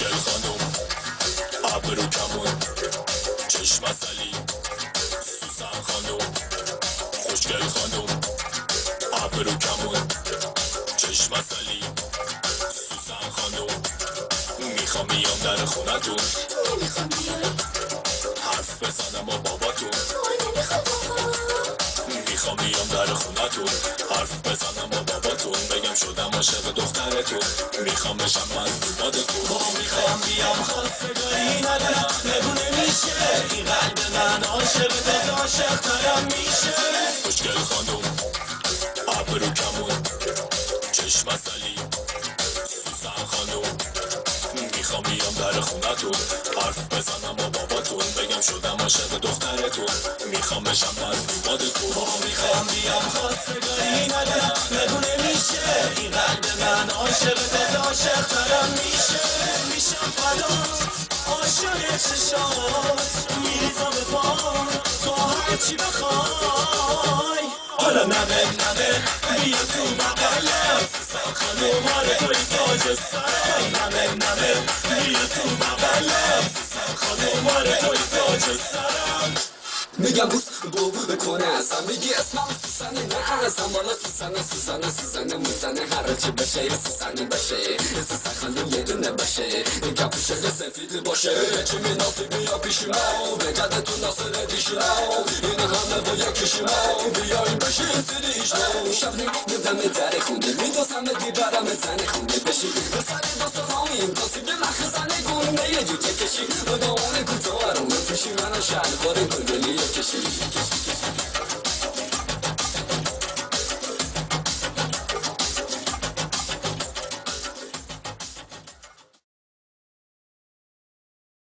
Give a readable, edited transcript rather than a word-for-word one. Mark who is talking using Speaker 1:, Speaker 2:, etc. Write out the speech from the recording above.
Speaker 1: خوشگل خانم ابرو کمون چشم اصلی سوسن خانم خوشگل خانم ابرو کمون چشم اصلی سوسن خانم میخوام بیام در خونتون
Speaker 2: نمیخوام بیای
Speaker 1: حرف بزنم با باباتون
Speaker 2: نمیخوام بابا
Speaker 1: میخوام بیام در خونتون حرف بزنم با باباتون بگم شدم عاشق دخترتون میخوام بشم مظلوماتتون میخوام بیام خواستگاری ندارم نگونه میشه این قلب من عاشق تازه عاشق ترم میشه خوشگل خانم ابرو کمون چشم اصلی سوسن خانم میخوام بیام در خونتون حرف بزنم با باباتون بگم شدم عاشق دخترتون میخوام بشم مظلوماتتون میخوام بیام خواستگاری ندارم نگونه میشه این قلب من عاشق تازه عاشق ترم میشم فدات عاشق چشات میریزم به پام تو هرچی بخوای حالا نمه بیا تو بغلم سوسن خانم آره توی تاج سرم نمه بیا تو بغلم سوسن خانم آره توی تاج سرم
Speaker 3: میگم بوس بو بکنه ازم میگی اسمم سوسنه نه ازم حالا سوسنه موزنه هر چی بشه یه سوسنه باشه یه سوسن خانم یه دونه باشه میگم پوشش سفید باشه چی میناسی بیا پیشیمو بگرده تو ناصر دیشیمو این همه با یکیشیمو بیایم بشین سیریشمو شب نمیدم در خونه میدوزم دیبرم زن خونه بشی بسر دوست همین کاسی به مخ زنه گونه یه جوجه کشی با اون کوتاه رو پیشی منو شلوار گلگلی کشی